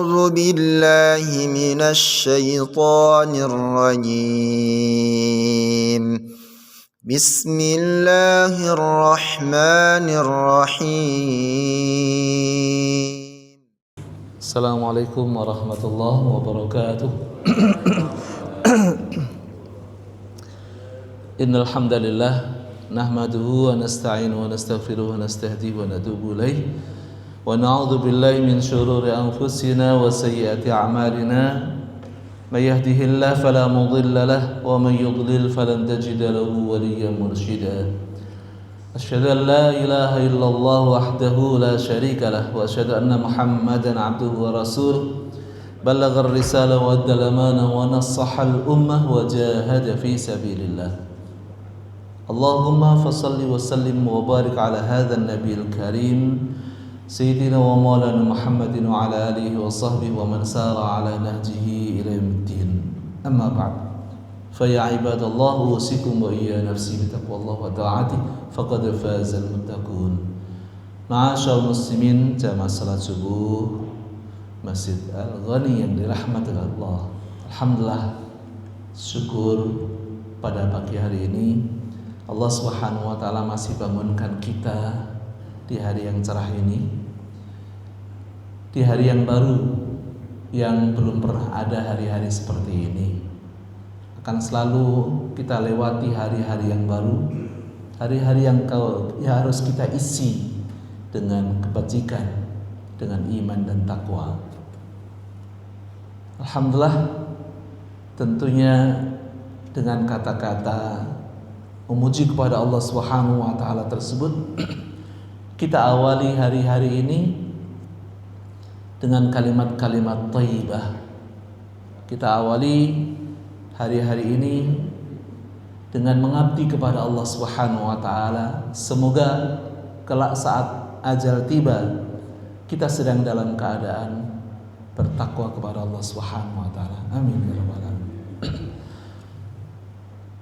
أعوذ بالله من الشيطان الرجيم. بسم الله الرحمن الرحيم. السلام عليكم ورحمة الله وبركاته. إن الحمد لله نحمده ونستعينه ونستغفره ونستهديه ونتوب إليه ونعوذ بالله من شرور أنفسنا وسيئات أعمالنا. من يهده الله فلا مضل له ومن يضلل فلن تجد له وليا مرشدا. أشهد أن لا إله إلا الله وحده لا شريك له وأشهد أن محمدا عبده ورسوله بلغ الرسالة وأدى الأمانة ونصح الأمة وجاهد في سبيل الله. اللهم فصل وسلم وبارك على هذا النبي الكريم سيدنا ومولانا محمد وعلى آله وصحبه ومن سار على نهجه إلى يوم الدين. أما بعد فيا عباد الله أوصيكم وإيا نفسي بتقوى الله وطاعته فقد فاز المتقون. Ma'asyar muslimin jamaah salat subuh Masjid Al-Ghani yang dirahmati Allah. Alhamdulillah, syukur pada pagi hari ini Allah Subhanahu wa taala masih bangunkan kita di hari yang cerah ini, di hari yang baru yang belum pernah ada hari-hari seperti ini. Akan selalu kita lewati hari-hari yang baru, hari-hari yang harus kita isi dengan kebajikan, dengan iman dan takwa. Alhamdulillah, tentunya dengan kata-kata memuji kepada Allah Subhanahu wa taala tersebut kita awali hari-hari ini dengan kalimat-kalimat thayyibah. Kita awali hari-hari ini dengan mengabdi kepada Allah Subhanahu wa taala. Semoga kelak saat ajal tiba kita sedang dalam keadaan bertakwa kepada Allah Subhanahu wa taala. Amin ya rabbal alamin.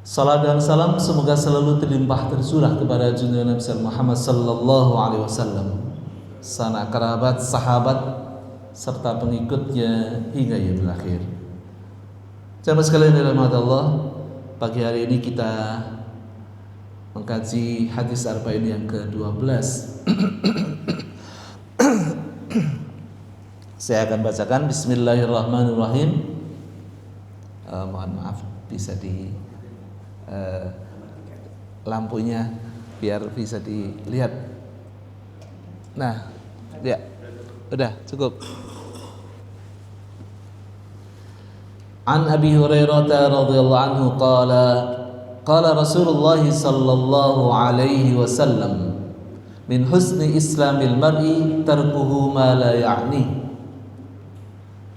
Salat dan salam semoga selalu terlimpah tercurah kepada junjungan Nabi Muhammad sallallahu alaihi wasallam, sanak kerabat, sahabat serta pengikutnya hingga yaumil akhir. Jamaah sekalian dirahmati Allah, pagi hari ini kita mengkaji hadis arba'in yang ke-12. Saya akan bacakan. Bismillahirrahmanirrahim. Mohon maaf, bisa di lampunya biar bisa dilihat. Nah, ya, udah cukup. An Abi Hurairah radhiyallahu anhu qala Rasulullah sallallahu alaihi wasallam min husni islamil mar'i tarkuhu ma la ya'ni.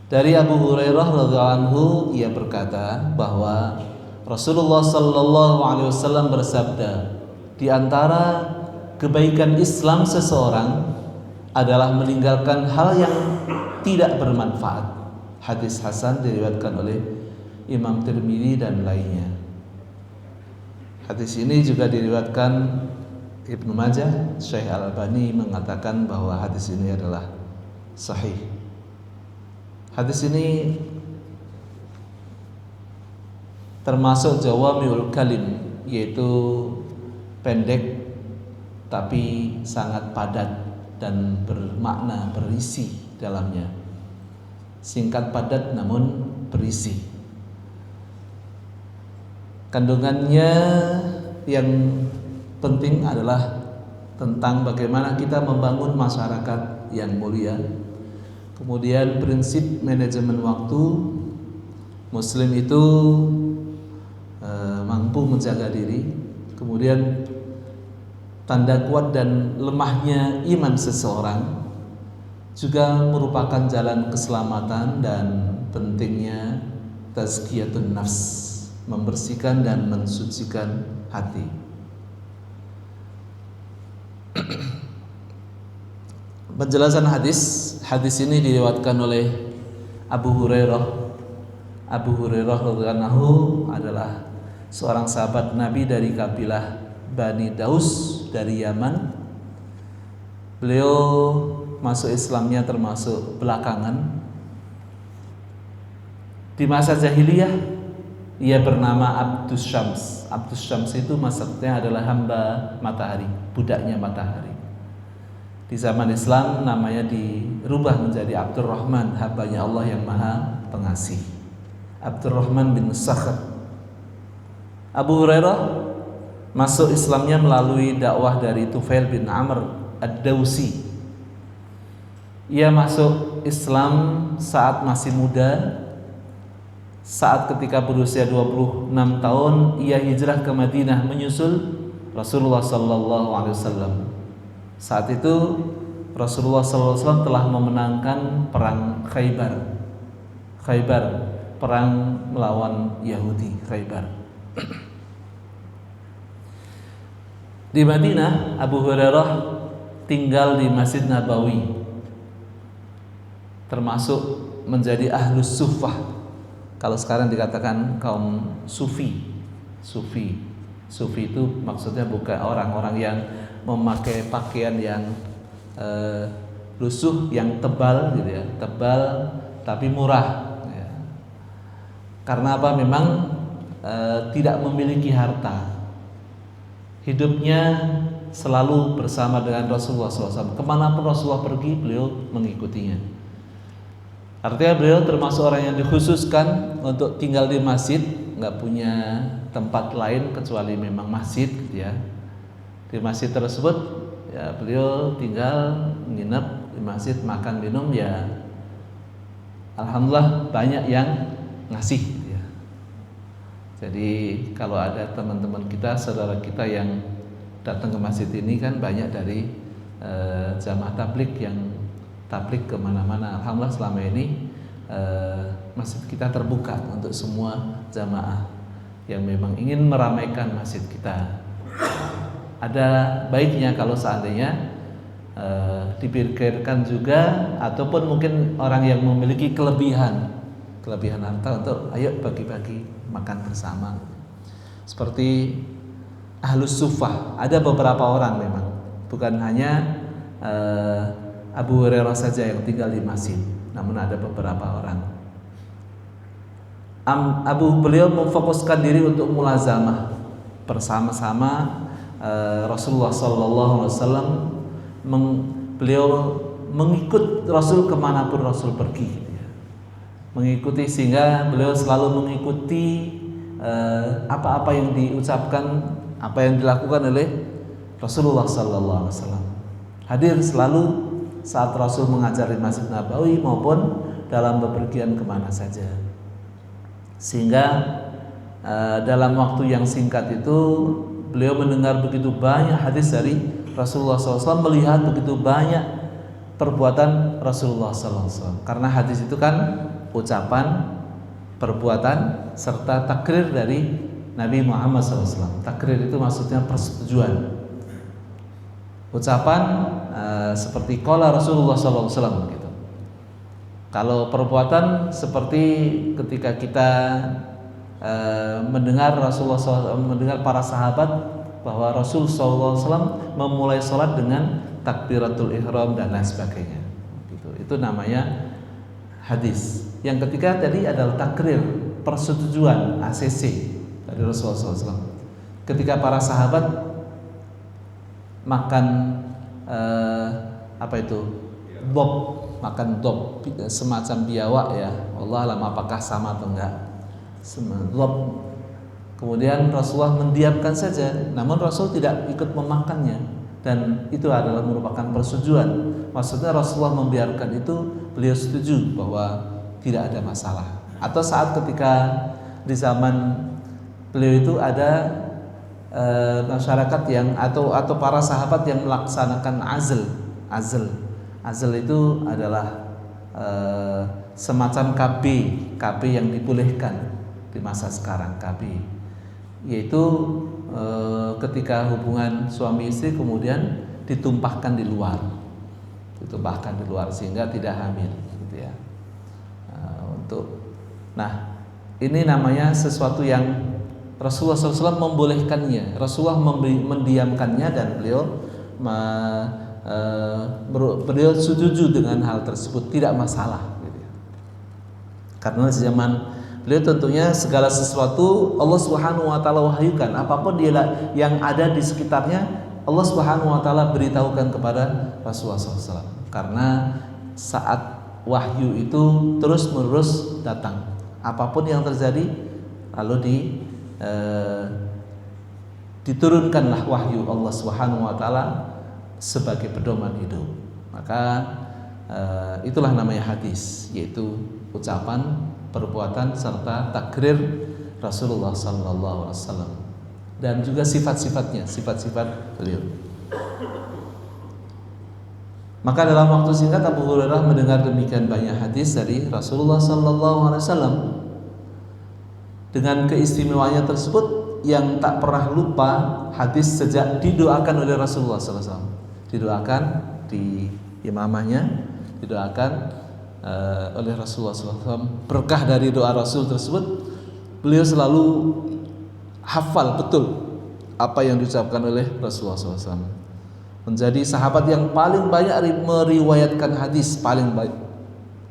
Dari Abu Hurairah radhiyallahu anhu, ia berkata bahwa Rasulullah sallallahu alaihi wasallam bersabda, di antara kebaikan Islam seseorang adalah meninggalkan hal yang tidak bermanfaat. Hadis hasan diriwayatkan oleh Imam Tirmidzi dan lainnya. Hadis ini juga diriwayatkan Ibnu Majah. Syekh Al-Albani mengatakan bahwa hadis ini adalah sahih. Hadis ini termasuk jawamiul kalim, yaitu pendek tapi sangat padat dan bermakna, berisi dalamnya. Singkat padat namun berisi. Kandungannya yang penting adalah tentang bagaimana kita membangun masyarakat yang mulia. Kemudian prinsip manajemen waktu. Muslim itu mampu menjaga diri. Kemudian tanda kuat dan lemahnya iman seseorang juga merupakan jalan keselamatan, dan pentingnya tazkiyatun nafs, membersihkan dan mensucikan hati. Penjelasan hadis ini diriwayatkan oleh Abu Hurairah. Abu Hurairah radhiyallahu anhu adalah seorang sahabat Nabi dari kabilah Bani Daus dari Yaman. Beliau masuk Islamnya termasuk belakangan, Di masa jahiliyah ia bernama Abdus Syams. Abdus Syams itu maksudnya adalah hamba matahari, budaknya matahari. Di zaman Islam namanya dirubah menjadi Abdurrahman, hambanya Allah yang Maha Pengasih. Abdurrahman bin Sakhr. Abu Hurairah masuk Islamnya melalui dakwah dari Tufail bin Amr Ad-Dawsi. Ia masuk Islam saat masih muda. Saat ketika berusia 26 tahun ia hijrah ke Madinah menyusul Rasulullah sallallahu alaihi wasallam. Saat itu Rasulullah sallallahu alaihi wasallam telah memenangkan perang Khaybar. Perang melawan Yahudi, Khaybar. Di Madinah, Abu Hurairah tinggal di Masjid Nabawi, termasuk menjadi ahlus suffah. Kalau sekarang dikatakan kaum sufi itu maksudnya bukan orang-orang yang memakai pakaian yang lusuh, yang tebal gitu ya, tebal tapi murah ya. Karena apa? Memang tidak memiliki harta, hidupnya selalu bersama dengan Rasulullah SAW. Kemanapun Rasulullah pergi, beliau mengikutinya. Artinya beliau termasuk orang yang dikhususkan untuk tinggal di masjid, nggak punya tempat lain kecuali memang masjid gitu ya. Di masjid tersebut ya beliau tinggal nginep di masjid, makan minum ya alhamdulillah banyak yang ngasih gitu ya. Jadi kalau ada teman-teman kita, saudara kita yang datang ke masjid ini kan banyak dari jamaah tabligh yang tabligh kemana-mana. Alhamdulillah selama ini masjid kita terbuka untuk semua jamaah yang memang ingin meramaikan masjid kita. Ada baiknya kalau seandainya dipikirkan juga, ataupun mungkin orang yang memiliki kelebihan harta untuk ayo bagi-bagi makan bersama. Seperti ahlus suffah, ada beberapa orang memang, bukan hanya Abu Hurairah saja yang tinggal di masjid, namun ada beberapa orang. Beliau memfokuskan diri untuk mulazamah bersama-sama Rasulullah SAW. Beliau mengikut Rasul kemanapun Rasul pergi, gitu ya. Mengikuti, sehingga beliau selalu mengikuti apa-apa yang diucapkan, apa yang dilakukan oleh Rasulullah SAW. Hadir selalu saat Rasul mengajar di Masjid Nabawi maupun dalam bepergian kemana saja. Sehingga dalam waktu yang singkat itu beliau mendengar begitu banyak hadis dari Rasulullah SAW, melihat begitu banyak perbuatan Rasulullah SAW. Karena hadis itu kan ucapan, perbuatan, serta takrir dari Nabi Muhammad SAW. Takrir itu maksudnya persetujuan. Ucapan seperti qala Rasulullah SAW gitu. Kalau perbuatan seperti ketika kita mendengar Rasulullah SAW, mendengar para sahabat bahwa Rasul SAW memulai sholat dengan takbiratul ihram dan lain sebagainya. Gitu. Itu namanya hadis. Yang ketiga tadi adalah takrir, persetujuan, ACC dari Rasulullah SAW. Ketika para sahabat makan makan dob, semacam biawak ya, Allah alam apakah sama atau enggak, dob. Kemudian Rasulullah mendiamkan saja, namun Rasul tidak ikut memakannya, dan itu adalah merupakan persetujuan. Maksudnya Rasulullah membiarkan itu, beliau setuju bahwa tidak ada masalah. Atau saat ketika di zaman beliau itu ada masyarakat yang atau para sahabat yang melaksanakan azl itu adalah semacam KB yang dibolehkan di masa sekarang, KB, yaitu ketika hubungan suami istri kemudian ditumpahkan di luar sehingga tidak hamil gitu ya. Nah ini namanya sesuatu yang Rasulullah SAW membolehkannya, Rasulullah mendiamkannya, dan beliau setuju dengan hal tersebut, tidak masalah gitu ya. Karena zaman Beliau tentunya segala sesuatu Allah Subhanahu wa taala wahyukan, apapun dia yang ada di sekitarnya Allah Subhanahu wa taala beritahukan kepada Rasulullah SAW. Karena saat wahyu itu terus-menerus datang. Apapun yang terjadi lalu diturunkanlah wahyu Allah Subhanahu wa taala sebagai pedoman hidup. Maka itulah namanya hadis, yaitu ucapan, perbuatan serta takrir Rasulullah sallallahu alaihi wasallam dan juga sifat-sifatnya, sifat-sifat beliau. Maka dalam waktu singkat Abu Hurairah mendengar demikian banyak hadis dari Rasulullah sallallahu alaihi wasallam. Dengan keistimewaannya tersebut yang tak pernah lupa hadis sejak didoakan oleh Rasulullah sallallahu alaihi wasallam. Didoakan di imamahnya, didoakan oleh Rasulullah SAW. Berkah dari doa Rasul tersebut, beliau selalu hafal betul apa yang diucapkan oleh Rasulullah SAW. Menjadi sahabat yang paling banyak meriwayatkan hadis, paling baik.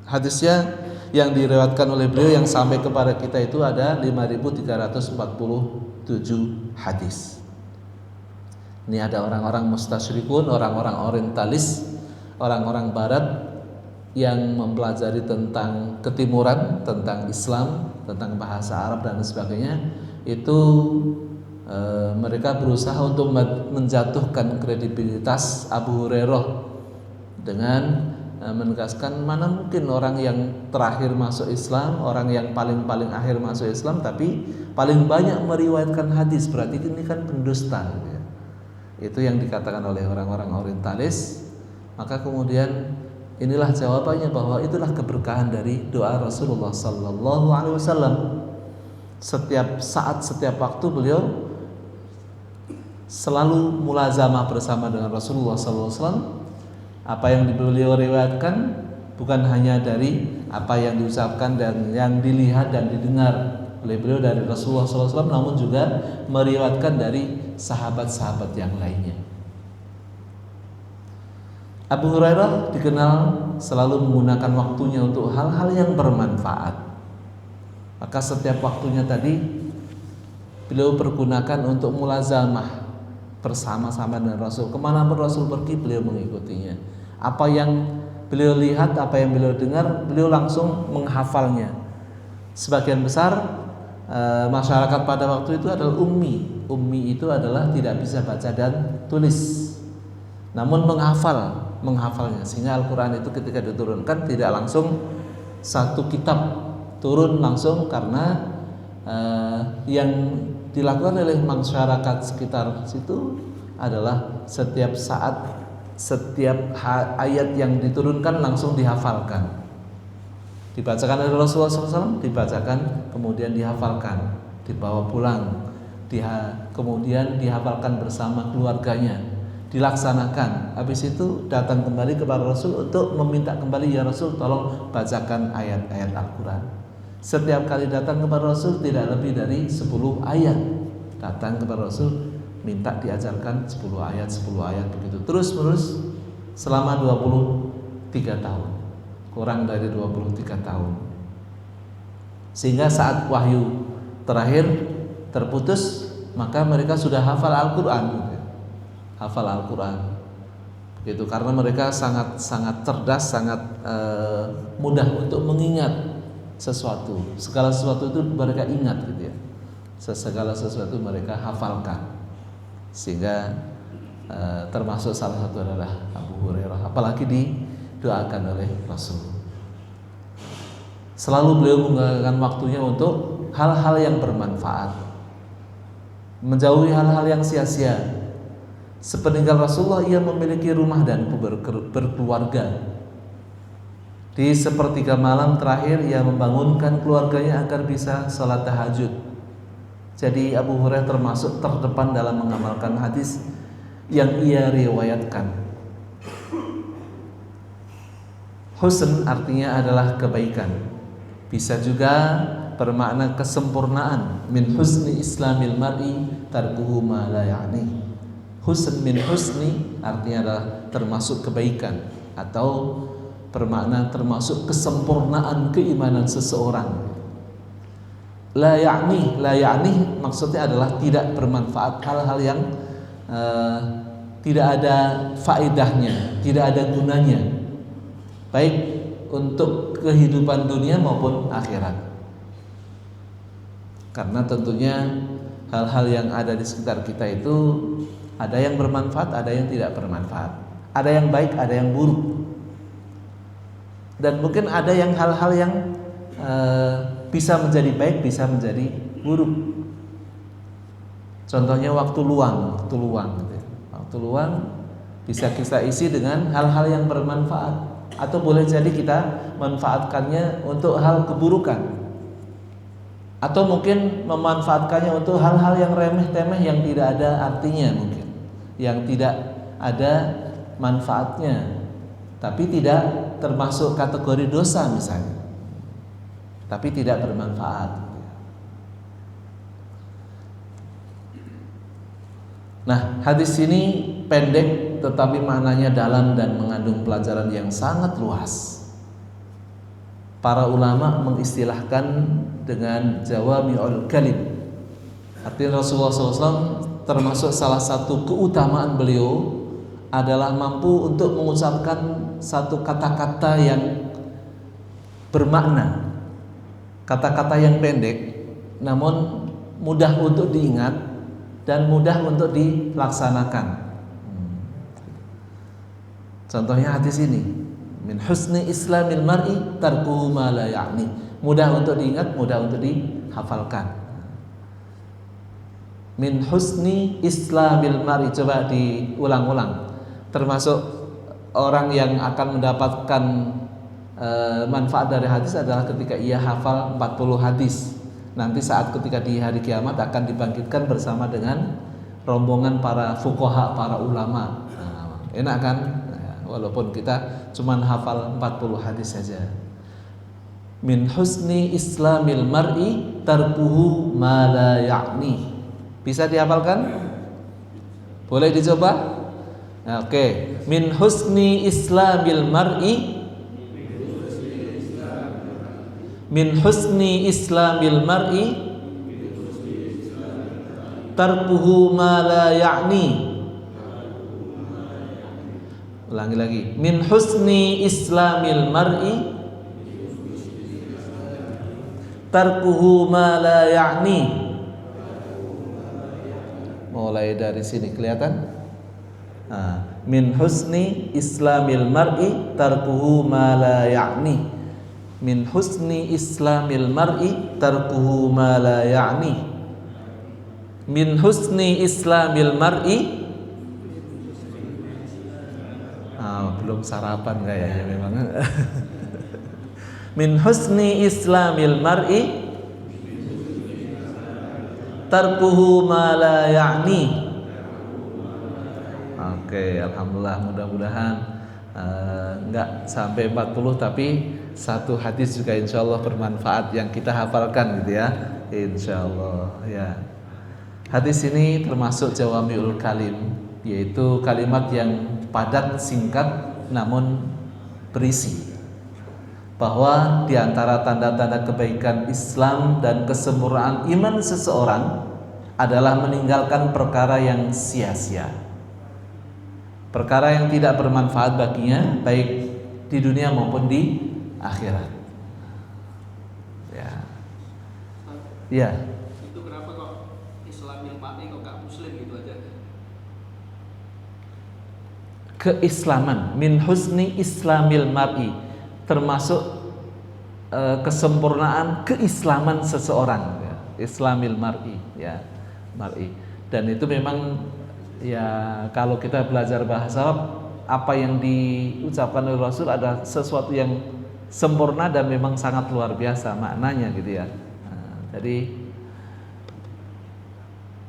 Hadisnya yang diriwayatkan oleh beliau yang sampai kepada kita itu ada 5.347 hadis. Ini ada orang-orang mustasyrikun, orang-orang orientalis, orang-orang barat yang mempelajari tentang ketimuran, tentang Islam, tentang bahasa Arab dan sebagainya. Itu mereka berusaha untuk menjatuhkan kredibilitas Abu Hurairah dengan menegaskan mana mungkin orang yang terakhir masuk Islam, orang yang paling akhir masuk Islam tapi paling banyak meriwayatkan hadis, berarti ini kan pendusta gitu ya. Itu yang dikatakan oleh orang-orang orientalis. Maka kemudian inilah jawabannya bahwa itulah keberkahan dari doa Rasulullah sallallahu alaihi wasallam. Setiap saat, setiap waktu beliau selalu mulazamah bersama dengan Rasulullah sallallahu alaihi wasallam. Apa yang beliau riwayatkan bukan hanya dari apa yang diucapkan dan yang dilihat dan didengar oleh beliau dari Rasulullah sallallahu alaihi wasallam, namun juga meriwayatkan dari sahabat-sahabat yang lainnya. Abu Hurairah dikenal selalu menggunakan waktunya untuk hal-hal yang bermanfaat. Maka setiap waktunya tadi beliau pergunakan untuk mulazamah bersama-sama dengan Rasul. Kemana pun Rasul pergi beliau mengikutinya. Apa yang beliau lihat, apa yang beliau dengar, beliau langsung menghafalnya. Sebagian besar masyarakat pada waktu itu adalah ummi. Ummi itu adalah tidak bisa baca dan tulis, namun menghafalnya, sehingga Al-Quran itu ketika diturunkan tidak langsung satu kitab turun langsung, karena yang dilakukan oleh masyarakat sekitar situ adalah setiap saat, setiap ayat yang diturunkan langsung dihafalkan, dibacakan oleh Rasulullah SAW, dibacakan kemudian dihafalkan, dibawa pulang, kemudian dihafalkan bersama keluarganya, dilaksanakan. Habis itu datang kembali kepada Rasul untuk meminta kembali, ya Rasul tolong bacakan ayat-ayat Al-Quran. Setiap kali datang kepada Rasul tidak lebih dari 10 ayat. Datang kepada Rasul minta diajarkan 10 ayat begitu terus menerus selama 23 tahun. Kurang dari 23 tahun. Sehingga saat wahyu terakhir terputus, maka mereka sudah hafal Al-Quran. Hafal Al-Quran gitu, karena mereka sangat cerdas, sangat mudah untuk mengingat sesuatu. Segala sesuatu itu mereka ingat gitu ya. Segala sesuatu mereka hafalkan. Sehingga termasuk salah satu adalah Abu Hurairah, apalagi didoakan oleh Rasul. Selalu beliau menggunakan waktunya untuk hal-hal yang bermanfaat, menjauhi hal-hal yang sia-sia. Sepeninggal Rasulullah ia memiliki rumah dan berkeluarga. Di sepertiga malam terakhir ia membangunkan keluarganya agar bisa salat tahajud. Jadi Abu Hurairah termasuk terdepan dalam mengamalkan hadis yang ia riwayatkan. Husn artinya adalah kebaikan. Bisa juga bermakna kesempurnaan. Min husni islamil mar'i tarkuhu ma la ya'ni. Husn min husni artinya adalah termasuk kebaikan, atau bermakna termasuk kesempurnaan keimanan seseorang. La ya'ni maksudnya adalah tidak bermanfaat, hal-hal yang tidak ada faedahnya, tidak ada gunanya, baik untuk kehidupan dunia maupun akhirat. Karena tentunya hal-hal yang ada di sekitar kita itu ada yang bermanfaat, ada yang tidak bermanfaat, ada yang baik, ada yang buruk, dan mungkin ada yang hal-hal yang bisa menjadi baik, bisa menjadi buruk. Contohnya waktu luang gitu ya. Waktu luang bisa kita isi dengan hal-hal yang bermanfaat, atau boleh jadi kita manfaatkannya untuk hal keburukan, atau mungkin memanfaatkannya untuk hal-hal yang remeh-temeh yang tidak ada artinya, mungkin yang tidak ada manfaatnya, tapi tidak termasuk kategori dosa misalnya, tapi tidak bermanfaat. Nah, hadis ini pendek tetapi maknanya dalam dan mengandung pelajaran yang sangat luas. Para ulama mengistilahkan dengan jawami'ul kalim. Artinya Rasulullah SAW termasuk salah satu keutamaan beliau adalah mampu untuk mengucapkan satu kata-kata yang bermakna, kata-kata yang pendek namun mudah untuk diingat dan mudah untuk dilaksanakan. Contohnya hadis ini, min husni islamil mar'i tarkuhu ma la ya'ni. Mudah untuk diingat, mudah untuk dihafalkan. Min husni islamil mar'i, coba diulang-ulang. Termasuk orang yang akan mendapatkan manfaat dari hadis adalah ketika ia hafal 40 hadis. Nanti saat ketika di hari kiamat akan dibangkitkan bersama dengan rombongan para fuqaha, para ulama. Enak kan? Walaupun kita cuma hafal 40 hadis saja. Min husni islamil mar'i tarkuhu ma la ya'ni. Bisa dihafalkan? Boleh dicoba? Oke. Min husni islamil mar'i, min husni islamil mar'i tarkuhu ma la ya'ni. Ulangi lagi. Min husni islamil mar'i tarkuhu ma la ya'ni. Mulai dari sini kelihatan? Min husni islamil mar'i tarkuhu ma la ya'ni. Min husni islamil mar'i tarkuhu ma la ya'ni. Min husni islamil mar'i. Belum sarapan kayaknya memang. Min husni islamil mar'i tarkuhu ma la ya'ni. Oke, alhamdulillah, mudah-mudahan enggak sampai 40 tapi satu hadis juga insyaallah bermanfaat yang kita hafalkan gitu ya, insyaallah ya. Hadis ini termasuk jawami'ul kalim, yaitu kalimat yang padat, singkat namun berisi. Bahwa di antara tanda-tanda kebaikan Islam dan kesempurnaan iman seseorang adalah meninggalkan perkara yang sia-sia, perkara yang tidak bermanfaat baginya baik di dunia maupun di akhirat. Ya. Itu kenapa kok Islamil mar'i kok gak muslim gitu aja? Keislaman, min husni islamil mar'i, termasuk kesempurnaan keislaman seseorang ya. Islamil mar'i ya, mar'i. Dan itu memang ya, kalau kita belajar bahasa Arab, apa yang diucapkan oleh Rasul adalah sesuatu yang sempurna dan memang sangat luar biasa maknanya gitu ya. Jadi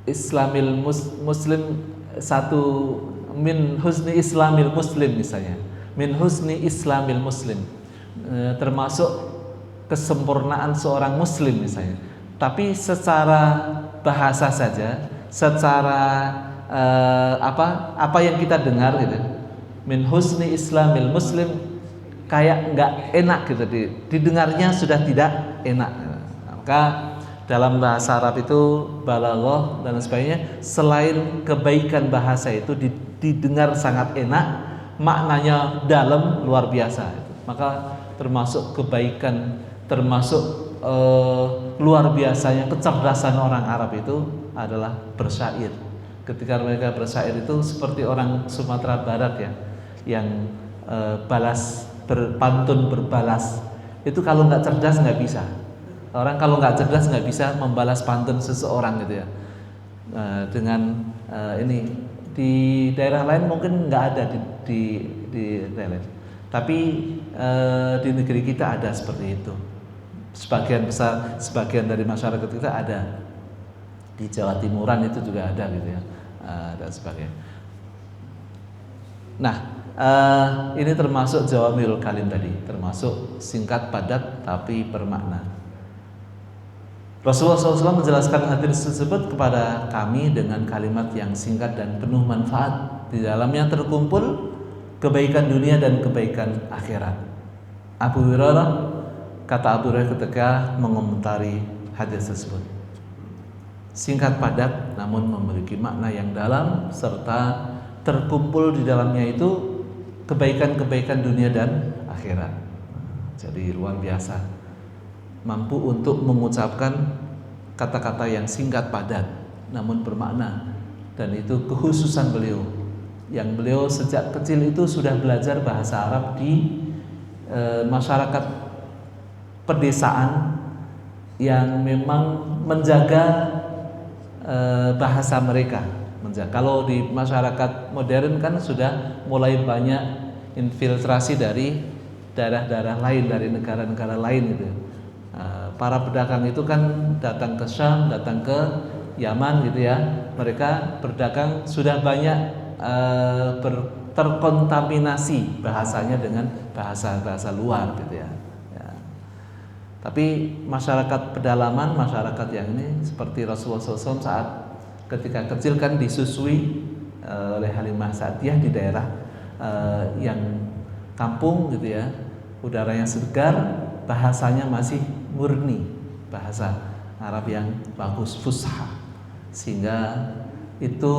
Islamil muslim, satu min husni islamil muslim misalnya, min husni islamil muslim, termasuk kesempurnaan seorang muslim misalnya. Tapi secara bahasa saja, secara apa yang kita dengar gitu, min husni islamil muslim, kayak nggak enak gitu, didengarnya sudah tidak enak. Maka dalam bahasa Arab itu balaghah dan sebagainya, selain kebaikan bahasa itu didengar sangat enak, maknanya dalam luar biasa. Maka termasuk kebaikan, termasuk luar biasanya kecerdasan orang Arab itu adalah bersyair. Ketika mereka bersyair itu seperti orang Sumatera Barat ya, yang pantun berbalas. Itu kalau nggak cerdas nggak bisa. Orang kalau nggak cerdas nggak bisa membalas pantun seseorang gitu ya. Dengan ini di daerah lain mungkin nggak ada di daerah lain. Tapi di negeri kita ada seperti itu. Sebagian dari masyarakat kita ada. Di Jawa Timuran itu juga ada gitu ya, dan sebagainya. Nah, ini termasuk jawamiul kalim tadi, termasuk singkat padat tapi bermakna. Rasulullah SAW menjelaskan hadis tersebut kepada kami dengan kalimat yang singkat dan penuh manfaat. Di dalamnya terkumpul kebaikan dunia dan kebaikan akhirat. Abu Hurairah ketika mengomentari hadis tersebut, singkat padat namun memiliki makna yang dalam serta terkumpul di dalamnya itu kebaikan-kebaikan dunia dan akhirat. Jadi luar biasa, mampu untuk mengucapkan kata-kata yang singkat padat namun bermakna, dan itu kekhususan beliau yang beliau sejak kecil itu sudah belajar bahasa Arab di masyarakat pedesaan yang memang menjaga bahasa mereka. Kalau di masyarakat modern kan sudah mulai banyak infiltrasi dari daerah-daerah lain, dari negara-negara lain gitu. Para pedagang itu kan datang ke Syam, datang ke Yaman gitu ya. Mereka berdagang sudah banyak terkontaminasi bahasanya dengan bahasa-bahasa luar gitu ya. Tapi masyarakat pedalaman, masyarakat yang ini seperti Rasulullah SAW saat ketika kecil kan disusui oleh Halimah Sa'diyah di daerah yang kampung gitu ya, udaranya segar, bahasanya masih murni, bahasa Arab yang bagus, fusha, sehingga itu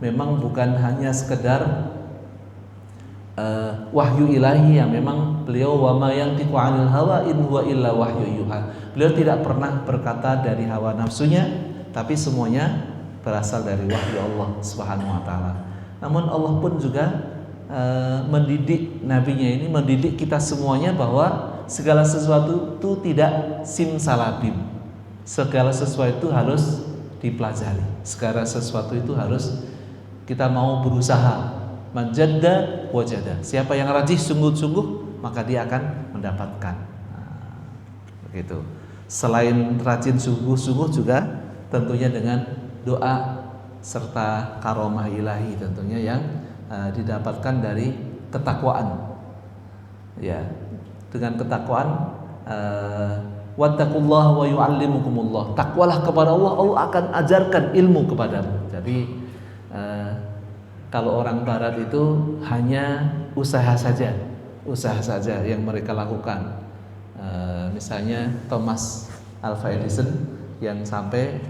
memang bukan hanya sekedar wahyu ilahi yang memang beliau wa ma yantiqu 'anil hawa in huwa illa wahyu yuha. Beliau tidak pernah berkata dari hawa nafsunya, tapi semuanya berasal dari wahyu Allah Subhanahu wa taala. Namun Allah pun juga mendidik nabinya ini, mendidik kita semuanya bahwa segala sesuatu itu tidak simsalabim. Segala sesuatu itu harus dipelajari. Segala sesuatu itu harus kita mau berusaha. Manjadda wajada. Siapa yang rajin sungguh-sungguh maka dia akan mendapatkan. Begitu. Selain rajin sungguh-sungguh juga tentunya dengan doa serta karomah ilahi tentunya yang didapatkan dari ketakwaan. Ya, dengan ketakwaan wattaqullaha wa yu'allimukumullah. Takwalah kepada Allah, Allah akan ajarkan ilmu kepadamu. Jadi kalau orang barat itu hanya usaha saja yang mereka lakukan. Misalnya Thomas Alva Edison yang sampai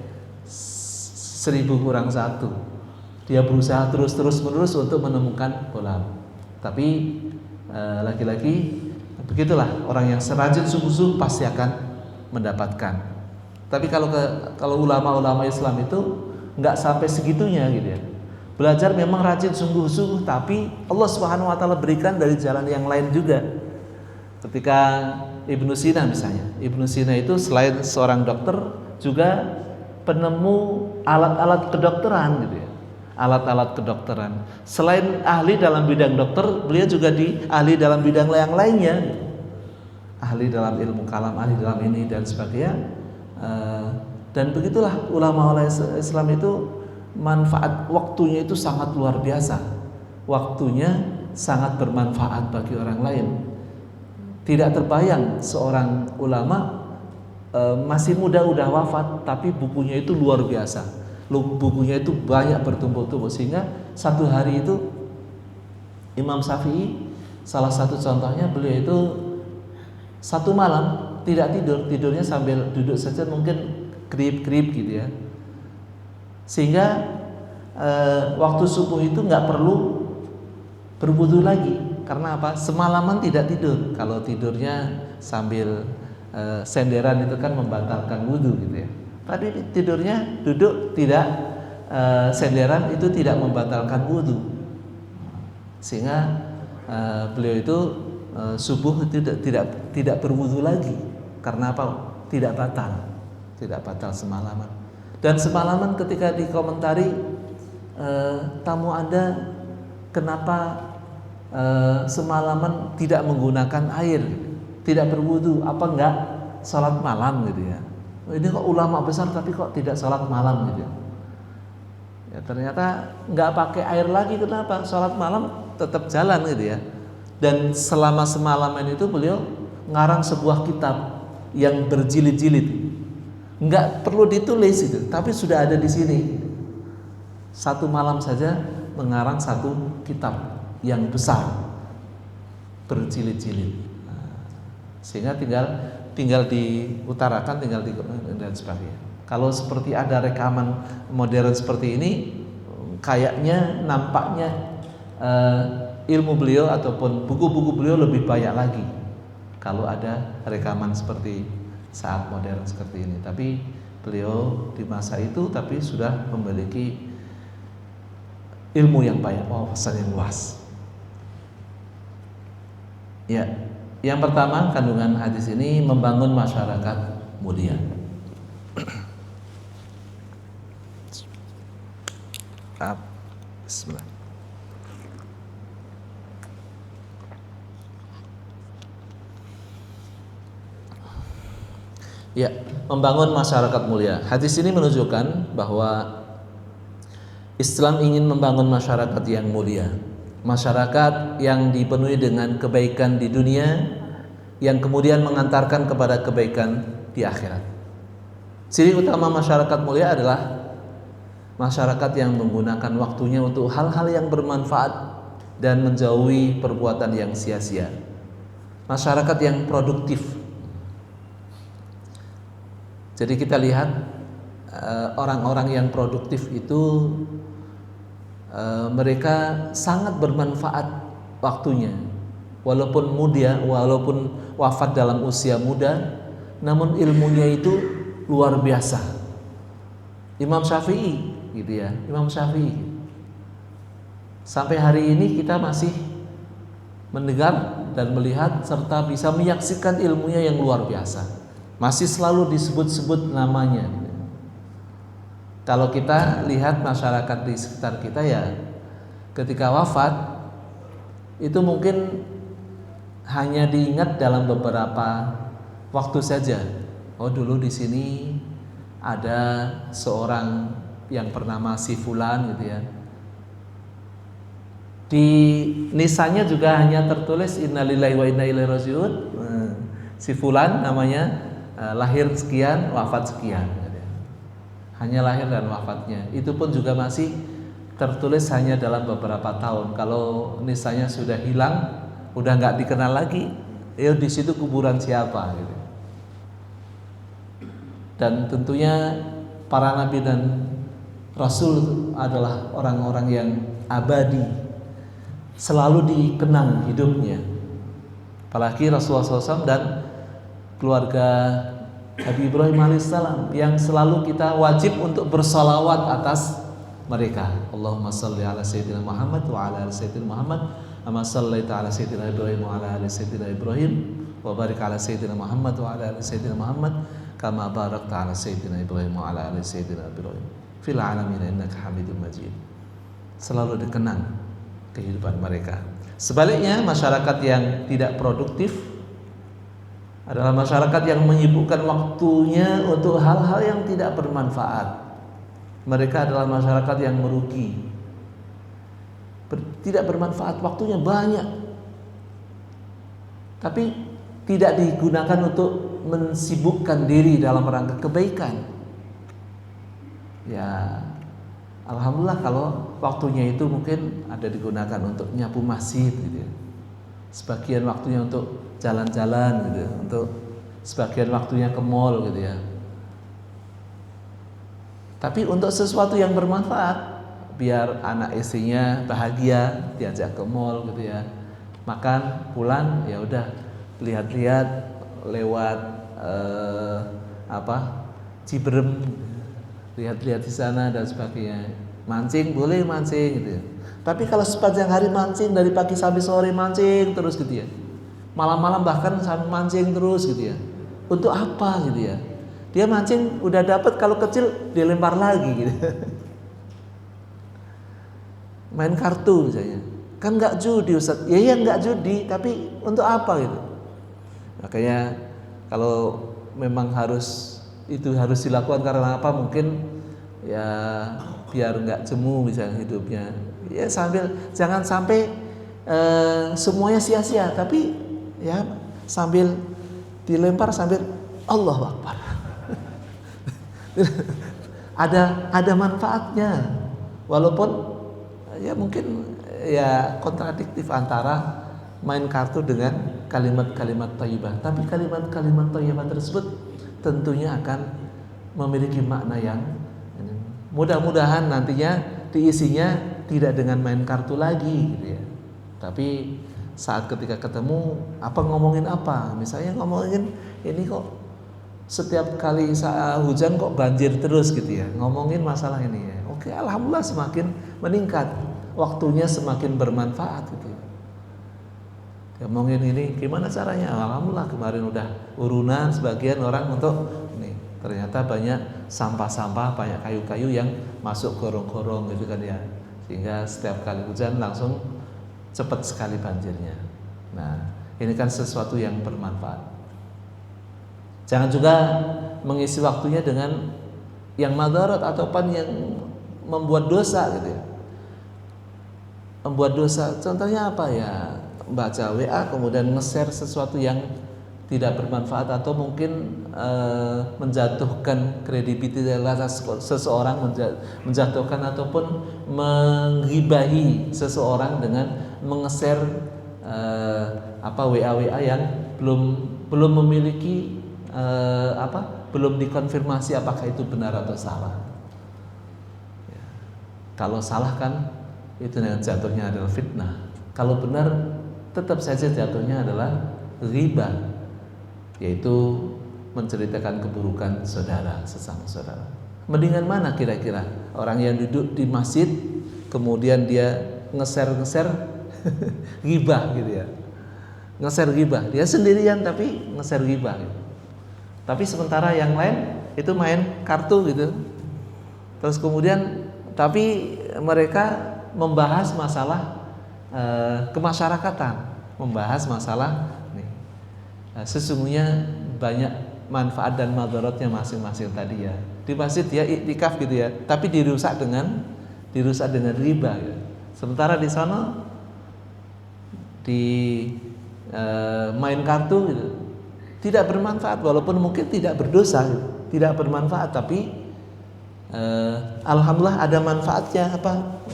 1000 kurang 1. Dia berusaha terus-menerus untuk menemukan bola. Tapi lagi-lagi begitulah, orang yang serajin sungguh-sungguh pasti akan mendapatkan. Tapi kalau ulama-ulama Islam itu nggak sampai segitunya gitu ya. Belajar memang rajin sungguh-sungguh, tapi Allah Subhanahu wa taala berikan dari jalan yang lain juga. Ketika Ibnu Sina misalnya, Ibnu Sina itu selain seorang dokter juga penemu alat-alat kedokteran gitu ya. Alat-alat kedokteran. Selain ahli dalam bidang dokter, beliau juga ahli dalam bidang yang lainnya. Ahli dalam ilmu kalam, ahli dalam ini dan sebagainya. Dan begitulah ulama Islam itu manfaat waktunya itu sangat luar biasa. Waktunya sangat bermanfaat bagi orang lain. Tidak terbayang seorang ulama masih muda udah wafat, tapi bukunya itu luar biasa. Bukunya itu banyak bertumpuk-tumpuk sehingga satu hari itu Imam Syafi'i salah satu contohnya, beliau itu satu malam tidak tidurnya sambil duduk saja mungkin krip gitu ya. Sehingga waktu subuh itu nggak perlu berwudu lagi. Karena apa? Semalaman tidak tidur. Kalau tidurnya sambil senderan itu kan membatalkan wudu gitu ya. Tadi tidurnya duduk tidak senderan itu tidak membatalkan wudu. Sehingga beliau itu subuh tidak berwudu lagi. Karena apa? Tidak batal semalaman. Dan semalaman ketika dikomentari, tamu Anda kenapa semalaman tidak menggunakan air, tidak berwudu, apa enggak sholat malam gitu ya. Ini kok ulama besar tapi kok tidak sholat malam gitu ya. Ya ternyata enggak pakai air lagi, kenapa? Sholat malam tetap jalan gitu ya. Dan selama semalaman itu beliau ngarang sebuah kitab yang berjilid-jilid. Enggak perlu ditulis itu, tapi sudah ada di sini. Satu malam saja mengarang satu kitab yang besar, berjilid-jilid. Sehingga tinggal diutarakan, tinggal dan sebagainya. Kalau seperti ada rekaman modern seperti ini, kayaknya nampaknya ilmu beliau ataupun buku-buku beliau lebih banyak lagi kalau ada rekaman seperti saat modern seperti ini. Tapi beliau di masa itu tapi sudah memiliki ilmu yang banyak, wawasan yang luas. Ya, yang pertama kandungan hadis ini membangun masyarakat mulia. Bismillah. Ya, membangun masyarakat mulia. Hadis ini menunjukkan bahwa Islam ingin membangun masyarakat yang mulia, masyarakat yang dipenuhi dengan kebaikan di dunia, yang kemudian mengantarkan kepada kebaikan di akhirat. Ciri utama masyarakat mulia adalah masyarakat yang menggunakan waktunya untuk hal-hal yang bermanfaat dan menjauhi perbuatan yang sia-sia. Masyarakat yang produktif. Jadi kita lihat orang-orang yang produktif itu mereka sangat bermanfaat waktunya. Walaupun muda, walaupun wafat dalam usia muda, namun ilmunya itu luar biasa. Imam Syafi'i gitu ya, Imam Syafi'i. Sampai hari ini kita masih mendengar dan melihat serta bisa menyaksikan ilmunya yang luar biasa. Masih selalu disebut-sebut namanya. Kalau kita lihat masyarakat di sekitar kita ya, ketika wafat itu mungkin hanya diingat dalam beberapa waktu saja. Oh dulu di sini ada seorang yang bernama si fulan gitu ya. Di nisannya juga hanya tertulis innalillahi wa inna ilaihi rajiun. Si fulan namanya lahir sekian, wafat sekian. Hanya lahir dan wafatnya. Itu pun juga masih tertulis hanya dalam beberapa tahun. Kalau nisannya sudah hilang, udah nggak dikenal lagi, ya di situ kuburan siapa gitu. Dan tentunya para nabi dan rasul adalah orang-orang yang abadi, selalu dikenang hidupnya. Apalagi Rasulullah SAW dan keluarga Nabi Ibrahim alaihissalam yang selalu kita wajib untuk bersalawat atas mereka. Allahumma salli ala sayyidina Muhammad wa ala ali sayyidina Muhammad kama sallaita ala sayyidina Ibrahim wa ala ali sayyidina Ibrahim wa barik ala sayyidina Muhammad wa ala ali sayyidina Muhammad kama barakta ala sayyidina Ibrahim wa ala ali sayyidina Ibrahim fil alamin innaka Hamidum Majid. Selalu dikenang kehidupan mereka. Sebaliknya masyarakat yang tidak produktif adalah masyarakat yang menyibukkan waktunya untuk hal-hal yang tidak bermanfaat. Mereka adalah masyarakat yang merugi, tidak bermanfaat, waktunya banyak, tapi tidak digunakan untuk mensibukkan diri dalam rangka kebaikan. Ya, alhamdulillah kalau waktunya itu mungkin ada digunakan untuk nyapu masjid gitu ya. Sebagian waktunya untuk jalan-jalan gitu, untuk sebagian waktunya ke mall gitu ya. Tapi untuk sesuatu yang bermanfaat, biar anak istrinya bahagia, diajak ke mall gitu ya, makan pulang ya udah lihat-lihat lewat Ciberem, lihat-lihat di sana dan sebagainya. Mancing boleh mancing gitu ya. Tapi kalau sepanjang hari mancing, dari pagi sampai sore mancing terus gitu ya, malam-malam bahkan sampai mancing terus gitu ya, untuk apa gitu ya? Dia mancing udah dapat, kalau kecil dilempar lagi gitu. Main kartu misalnya, kan nggak judi Ustaz. Ya nggak judi, tapi untuk apa gitu? Makanya kalau memang itu harus dilakukan karena apa? Mungkin ya biar nggak jemu misalnya hidupnya. Ya jangan sampai semuanya sia-sia, tapi ya sambil dilempar sambil Allahu Akbar. ada manfaatnya, walaupun ya mungkin ya kontradiktif antara main kartu dengan kalimat-kalimat thayyibah, tapi kalimat-kalimat thayyibah tersebut tentunya akan memiliki makna yang mudah-mudahan nantinya diisinya tidak dengan main kartu lagi gitu ya. Tapi saat ketika ketemu ngomongin apa? Misalnya ngomongin ini kok setiap kali hujan kok banjir terus gitu ya. Ngomongin masalah ini ya. Oke, alhamdulillah semakin meningkat. Waktunya semakin bermanfaat gitu. Ngomongin ini gimana caranya? Alhamdulillah kemarin udah urunan sebagian orang untuk ini. Ternyata banyak sampah-sampah, banyak kayu-kayu yang masuk gorong-gorong gitu kan ya. Sehingga setiap kali hujan langsung cepat sekali banjirnya. Nah, ini kan sesuatu yang bermanfaat. Jangan juga mengisi waktunya dengan yang madarat ataupun yang membuat dosa gitu ya. Membuat dosa, contohnya apa ya? Baca WA kemudian nge-share sesuatu yang tidak bermanfaat, atau mungkin menjatuhkan kredibilitas seseorang, menjatuhkan ataupun menggibahi seseorang dengan meng-share WA yang belum memiliki belum dikonfirmasi apakah itu benar atau salah. Ya. Kalau salah kan itu yang jatuhnya adalah fitnah. Kalau benar tetap saja jatuhnya adalah riba, yaitu menceritakan keburukan sesama saudara. Mendingan mana kira-kira? Orang yang duduk di masjid kemudian dia nge-share ghibah gitu ya. Nge-share ghibah, dia sendirian tapi nge-share ghibah gitu. Tapi sementara yang lain itu main kartu gitu. Terus kemudian tapi mereka membahas masalah kemasyarakatan, membahas masalah sesungguhnya banyak manfaat dan madaratnya masing-masing tadi ya. Di masjid dia iktikaf gitu ya, tapi dirusak dengan riba ya. Sementara di sana main kartu gitu. Tidak bermanfaat, walaupun mungkin tidak berdosa, tidak bermanfaat, tapi alhamdulillah ada manfaatnya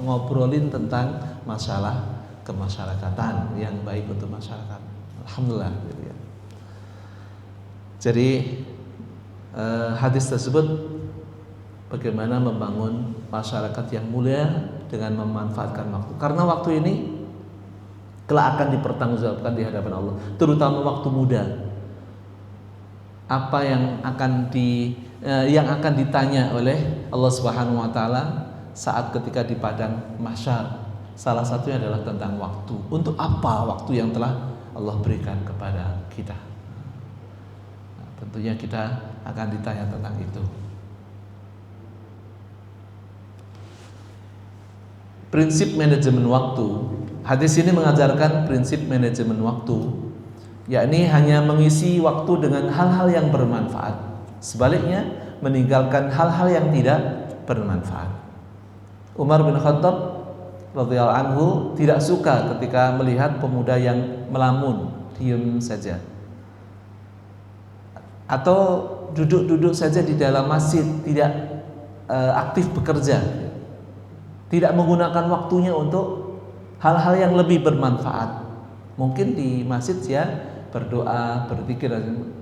ngobrolin tentang masalah kemasyarakatan yang baik untuk masyarakat. Alhamdulillah gitu ya. Jadi hadis tersebut bagaimana membangun masyarakat yang mulia dengan memanfaatkan waktu, karena waktu ini kelak akan dipertanggungjawabkan di hadapan Allah, terutama waktu muda. Apa yang akan ditanya oleh Allah Subhanahu wa taala saat ketika di padang mahsyar. Salah satunya adalah tentang waktu. Untuk apa waktu yang telah Allah berikan kepada kita? Nah, tentunya kita akan ditanya tentang itu. Prinsip manajemen waktu. Hadis ini mengajarkan prinsip manajemen waktu, yakni hanya mengisi waktu dengan hal-hal yang bermanfaat. Sebaliknya, meninggalkan hal-hal yang tidak bermanfaat. Umar bin Khattab radhiyallahu anhu tidak suka ketika melihat pemuda yang melamun, diam saja, atau duduk-duduk saja di dalam masjid, tidak aktif bekerja, tidak menggunakan waktunya untuk hal-hal yang lebih bermanfaat. Mungkin di masjid ya berdoa, berzikir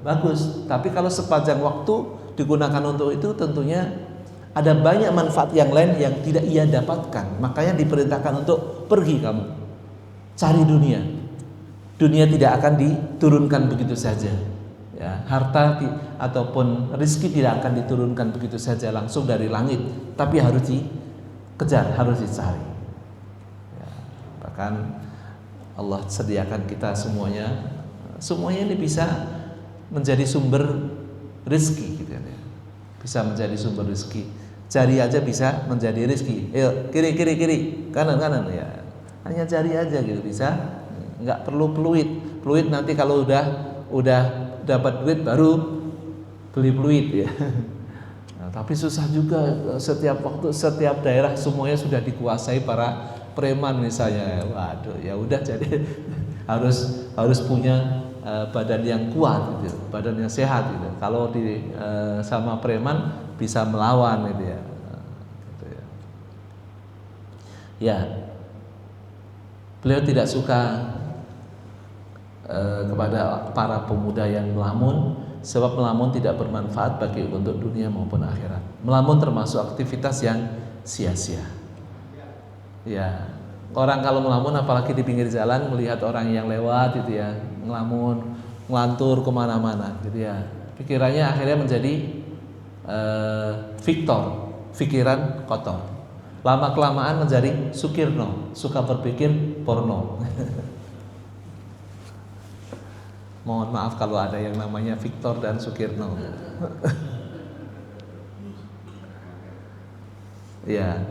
bagus, tapi kalau sepanjang waktu digunakan untuk itu tentunya Ada banyak manfaat yang lain yang tidak ia dapatkan. Makanya diperintahkan untuk pergi kamu, cari dunia. Dunia tidak akan diturunkan begitu saja. Ya, harta ataupun rezeki tidak akan diturunkan begitu saja langsung dari langit, tapi harus dikejar, harus dicari. Ya, bahkan Allah sediakan kita semuanya ini bisa menjadi sumber rezeki, gitu ya. Bisa menjadi sumber rezeki. Jari aja bisa menjadi rezeki. Kiri, kanan ya. Hanya jari aja gitu bisa. Nggak perlu peluit. Peluit nanti kalau udah dapat duit baru beli peluit ya. Nah, tapi susah juga, setiap waktu, setiap daerah semuanya sudah dikuasai para preman misalnya. Waduh, ya udah, jadi harus punya badan yang kuat gitu, badan yang sehat gitu. Kalau sama preman bisa melawan gitu ya. Gitu ya. Ya. Beliau tidak suka kepada para pemuda yang melamun, sebab melamun tidak bermanfaat bagi untuk dunia maupun akhirat. Melamun termasuk aktivitas yang sia-sia. Ya, orang kalau melamun apalagi di pinggir jalan melihat orang yang lewat gitu ya, ngelamun, ngelantur kemana-mana gitu ya, pikirannya akhirnya menjadi Victor, pikiran kotor. Lama kelamaan menjadi Sukirno, suka berpikir porno. Mohon maaf kalau ada yang namanya Victor dan Sukirno. Ya.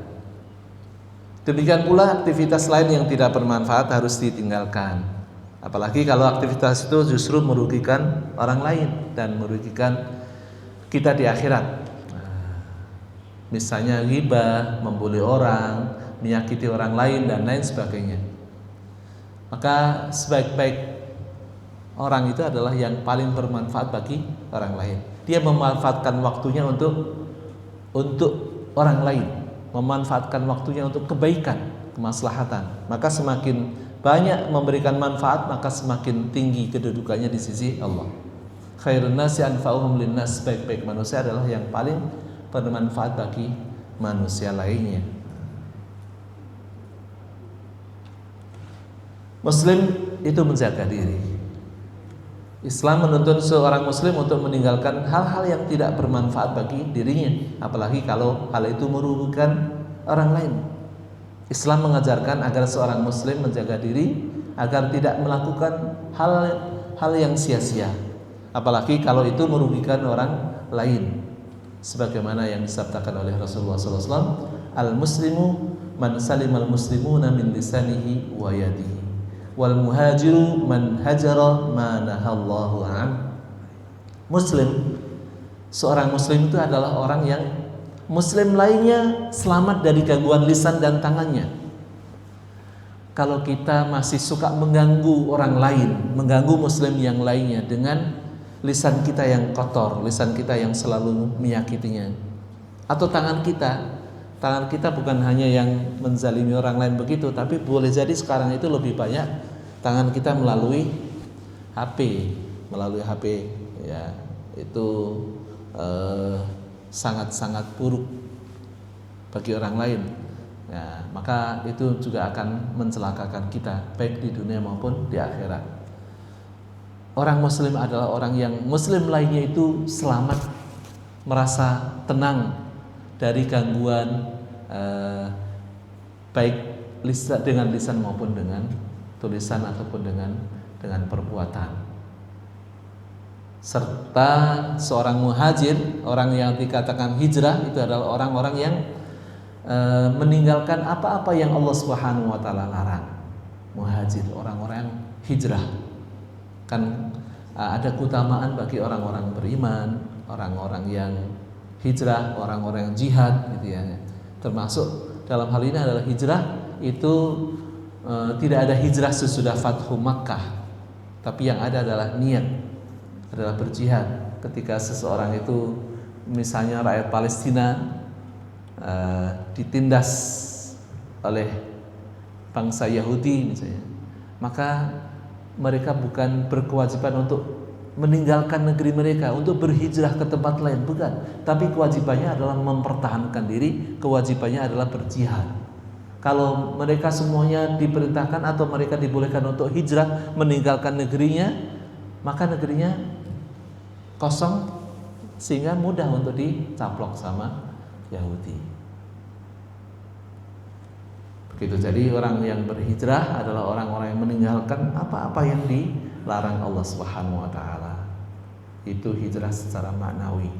Demikian pula aktivitas lain yang tidak bermanfaat harus ditinggalkan. Apalagi kalau aktivitas itu justru merugikan orang lain dan merugikan kita di akhirat. Misalnya ghibah, membuli orang, menyakiti orang lain dan lain sebagainya. Maka sebaik-baik orang itu adalah yang paling bermanfaat bagi orang lain. Dia memanfaatkan waktunya untuk orang lain, memanfaatkan waktunya untuk kebaikan, kemaslahatan. Maka semakin banyak memberikan manfaat, maka semakin tinggi kedudukannya di sisi Allah. Khairun nasi anfa'uhum linnas, sebaik-baik manusia adalah yang paling bermanfaat bagi manusia lainnya. Muslim itu menjaga diri. Islam menuntut seorang muslim untuk meninggalkan hal-hal yang tidak bermanfaat bagi dirinya, apalagi kalau hal itu merugikan orang lain. Islam mengajarkan agar seorang muslim menjaga diri agar tidak melakukan hal yang sia-sia, apalagi kalau itu merugikan orang lain. Sebagaimana yang disabdakan oleh Rasulullah SAW, al-muslimu man salimal muslimuna min lisanihi wa yadihi, wal muhajiru man hajara ma nahallahu an. Muslim, seorang muslim itu adalah orang yang muslim lainnya selamat dari gangguan lisan dan tangannya. Kalau kita masih suka mengganggu orang lain, mengganggu muslim yang lainnya dengan lisan kita yang kotor, lisan kita yang selalu menyakitinya, atau tangan kita bukan hanya yang menzalimi orang lain begitu, tapi boleh jadi sekarang itu lebih banyak tangan kita melalui HP ya, itu sangat-sangat buruk bagi orang lain ya, maka itu juga akan mencelakakan kita baik di dunia maupun di akhirat. Orang muslim adalah orang yang muslim lainnya itu selamat, merasa tenang dari gangguan baik dengan lisan maupun dengan tulisan ataupun dengan perbuatan. Serta seorang muhajir, orang yang dikatakan hijrah, itu adalah orang-orang yang meninggalkan apa-apa yang Allah Subhanahu wa taala larang. Muhajir, orang-orang hijrah. Kan ada keutamaan bagi orang-orang beriman, orang-orang yang hijrah, orang-orang yang jihad gitu ya. Termasuk dalam hal ini adalah hijrah itu tidak ada hijrah sesudah Fathu Makkah, tapi yang ada adalah niat, adalah berjihad. Ketika seseorang itu, misalnya rakyat Palestina ditindas oleh bangsa Yahudi misalnya, maka mereka bukan berkewajiban untuk meninggalkan negeri mereka untuk berhijrah ke tempat lain, bukan. Tapi kewajibannya adalah mempertahankan diri, kewajibannya adalah berjihad. Kalau mereka semuanya diperintahkan atau mereka dibolehkan untuk hijrah meninggalkan negerinya, maka negerinya kosong sehingga mudah untuk dicaplok sama Yahudi. Begitu. Jadi orang yang berhijrah adalah orang-orang yang meninggalkan apa-apa yang dilarang Allah Subhanahu wa taala. Itu hijrah secara maknawi.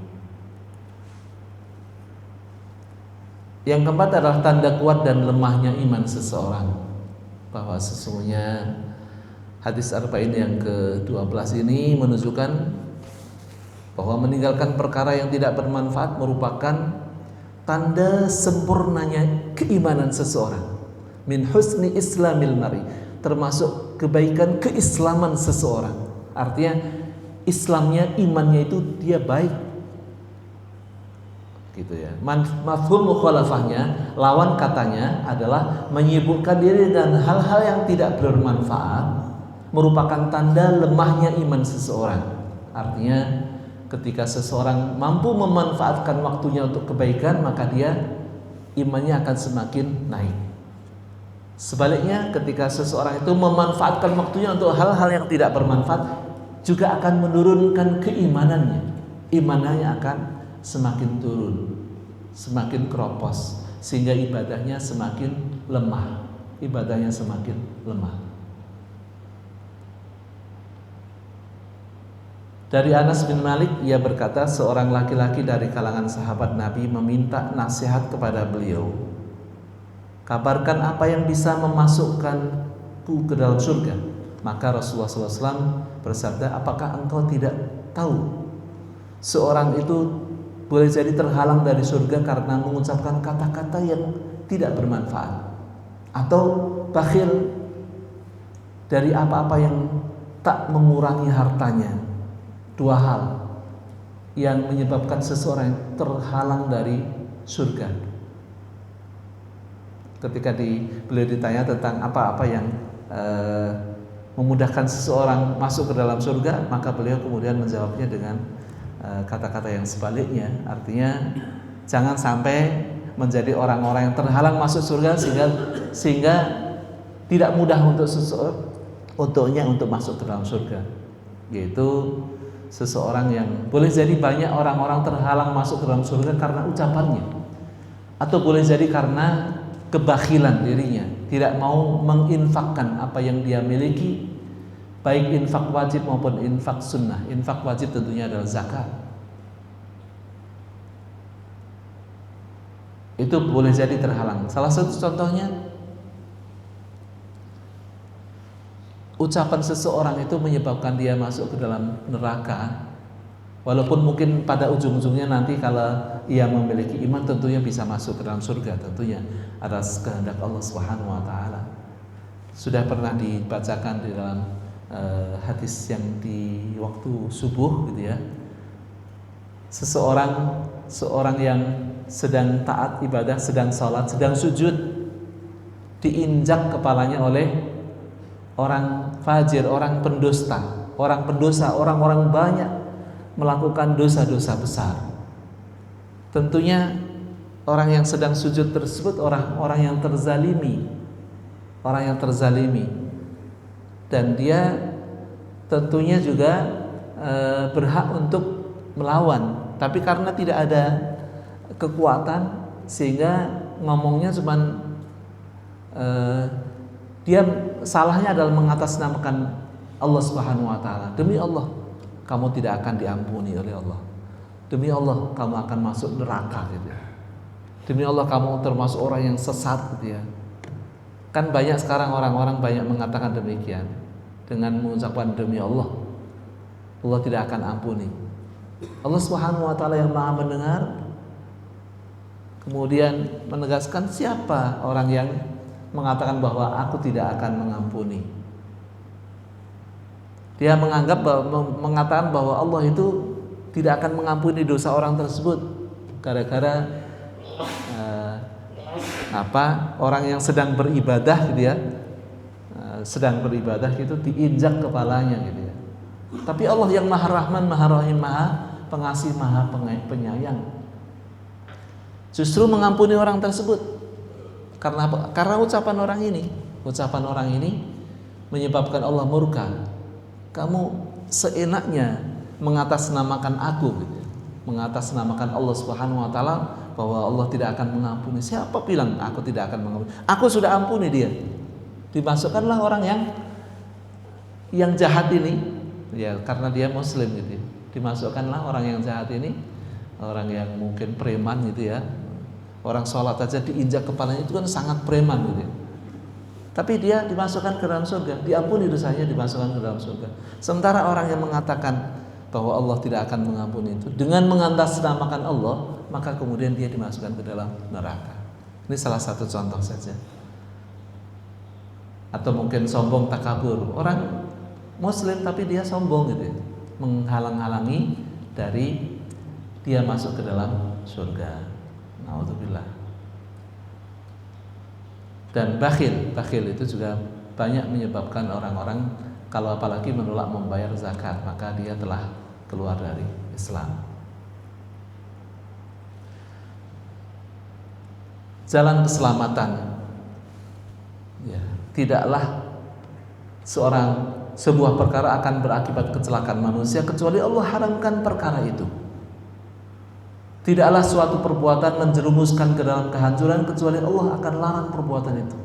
Yang keempat adalah tanda kuat dan lemahnya iman seseorang, bahwa sesungguhnya hadis arba'in yang ke-12 ini menunjukkan bahwa meninggalkan perkara yang tidak bermanfaat merupakan tanda sempurnanya keimanan seseorang. Min husni islamil mari, termasuk kebaikan keislaman seseorang. Artinya Islamnya, imannya itu dia baik, gitu ya. Mafhum mukhalafahnya, lawan katanya adalah menyibukkan diri dengan hal-hal yang tidak bermanfaat merupakan tanda lemahnya iman seseorang. Artinya ketika seseorang mampu memanfaatkan waktunya untuk kebaikan, maka dia imannya akan semakin naik. Sebaliknya ketika seseorang itu memanfaatkan waktunya untuk hal-hal yang tidak bermanfaat, juga akan menurunkan keimanannya. Imanannya akan semakin turun, semakin keropos, sehingga ibadahnya semakin lemah. Ibadahnya semakin lemah. Dari Anas bin Malik, ia berkata, seorang laki-laki dari kalangan sahabat Nabi meminta nasihat kepada beliau. Kabarkan apa yang bisa memasukkanku ke dalam surga. Maka Rasulullah SAW bersabda, apakah engkau tidak tahu seorang itu boleh jadi terhalang dari surga karena mengucapkan kata-kata yang tidak bermanfaat, atau bakhil dari apa-apa yang tak mengurangi hartanya. Dua hal yang menyebabkan seseorang terhalang dari surga. Ketika beliau ditanya tentang apa-apa yang memudahkan seseorang masuk ke dalam surga, maka beliau kemudian menjawabnya dengan kata-kata yang sebaliknya. Artinya jangan sampai menjadi orang-orang yang terhalang masuk surga sehingga tidak mudah untuk untuknya untuk masuk ke dalam surga. Yaitu seseorang yang boleh jadi banyak orang-orang terhalang masuk ke dalam surga karena ucapannya, atau boleh jadi karena kebakhilan dirinya, tidak mau menginfakkan apa yang dia miliki, baik infak wajib maupun infak sunnah. Infak wajib tentunya adalah zakat. Itu boleh jadi terhalang. Salah satu contohnya, ucapan seseorang itu menyebabkan dia masuk ke dalam neraka. Walaupun mungkin pada ujung-ujungnya nanti kalau ia memiliki iman tentunya bisa masuk ke dalam surga, tentunya atas kehendak Allah Subhanahu wa taala. Sudah pernah dibacakan di dalam hadis yang di waktu subuh gitu ya. Seorang yang sedang taat ibadah, sedang salat, sedang sujud, diinjak kepalanya oleh orang fajir, orang pendusta, orang-orang banyak melakukan dosa-dosa besar. Tentunya orang yang sedang sujud tersebut orang yang terzalimi, dan dia tentunya juga berhak untuk melawan, tapi karena tidak ada kekuatan sehingga ngomongnya cuman dia salahnya adalah mengatasnamakan Allah Subhanahu wa taala. Demi Allah, kamu tidak akan diampuni oleh Allah. Demi Allah, kamu akan masuk neraka gitu ya. Demi Allah, kamu termasuk orang yang sesat gitu ya. Kan banyak sekarang orang-orang banyak mengatakan demikian dengan mengucapkan demi Allah. Allah tidak akan ampuni. Allah Subhanahu wa taala yang Maha mendengar kemudian menegaskan siapa orang yang mengatakan bahwa aku tidak akan mengampuni. Dia mengatakan bahwa Allah itu tidak akan mengampuni dosa orang tersebut gara-gara orang yang sedang beribadah gitu ya, sedang beribadah gitu diinjak kepalanya gitu ya. Tapi Allah yang Maha Rahman, Maha Rahim, Maha Pengasih, Maha Penyayang, justru mengampuni orang tersebut. Karena apa? Karena ucapan orang ini menyebabkan Allah murka. Kamu seenaknya mengatasnamakan aku, gitu. Mengatasnamakan Allah Subhanahu wa taala bahwa Allah tidak akan mengampuni. Siapa bilang aku tidak akan mengampuni? Aku sudah ampuni dia. Dimasukkanlah orang yang jahat ini, ya karena dia muslim gitu ya. Dimasukkanlah orang yang jahat ini, orang yang mungkin preman gitu ya. Orang sholat aja diinjak kepalanya itu kan sangat preman gitu ya. Tapi dia dimasukkan ke dalam surga, diampuni dosanya, dimasukkan ke dalam surga. Sementara orang yang mengatakan bahwa Allah tidak akan mengampuni itu, dengan mengatasnamakan Allah, maka kemudian dia dimasukkan ke dalam neraka. Ini salah satu contoh saja. Atau mungkin sombong takabur, orang muslim tapi dia sombong gitu ya, menghalang-halangi dari dia masuk ke dalam surga. Na'udzubillah. Dan bakhil itu juga banyak menyebabkan orang-orang, kalau apalagi menolak membayar zakat, maka dia telah keluar dari Islam. Jalan keselamatan, ya, tidaklah sebuah perkara akan berakibat kecelakaan manusia kecuali Allah haramkan perkara itu. Tidaklah suatu perbuatan menjerumuskan ke dalam kehancuran kecuali Allah akan larang perbuatan itu.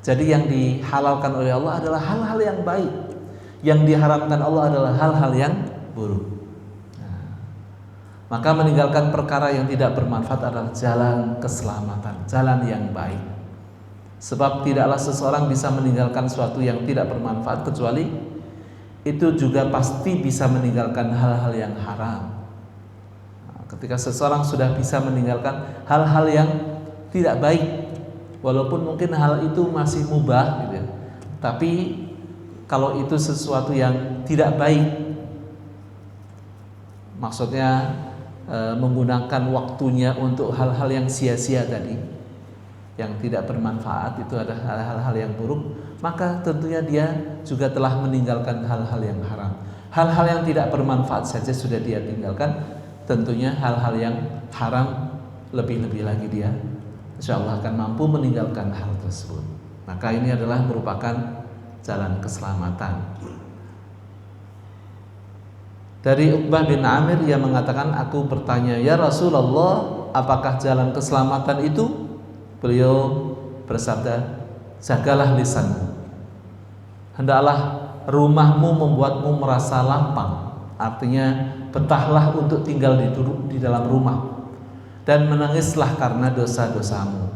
Jadi yang dihalalkan oleh Allah adalah hal-hal yang baik, yang diharamkan Allah adalah hal-hal yang buruk. Maka meninggalkan perkara yang tidak bermanfaat adalah jalan keselamatan, jalan yang baik. Sebab tidaklah seseorang bisa meninggalkan sesuatu yang tidak bermanfaat kecuali itu juga pasti bisa meninggalkan hal-hal yang haram. Ketika seseorang sudah bisa meninggalkan hal-hal yang tidak baik, walaupun mungkin hal itu masih mubah gitu ya, tapi kalau itu sesuatu yang tidak baik, maksudnya menggunakan waktunya untuk hal-hal yang sia-sia tadi, yang tidak bermanfaat, itu adalah hal-hal yang buruk, maka tentunya dia juga telah meninggalkan hal-hal yang haram. Hal-hal yang tidak bermanfaat saja sudah dia tinggalkan, tentunya hal-hal yang haram lebih-lebih lagi dia insyaallah akan mampu meninggalkan hal tersebut. Maka ini adalah merupakan jalan keselamatan. Dari Uqbah bin Amir yang mengatakan, aku bertanya, ya Rasulullah, apakah jalan keselamatan itu? Beliau bersabda, jagalah lisanmu. Hendaklah rumahmu membuatmu merasa lapang. Artinya betahlah untuk tinggal di dalam rumah dan menangislah karena dosa-dosamu.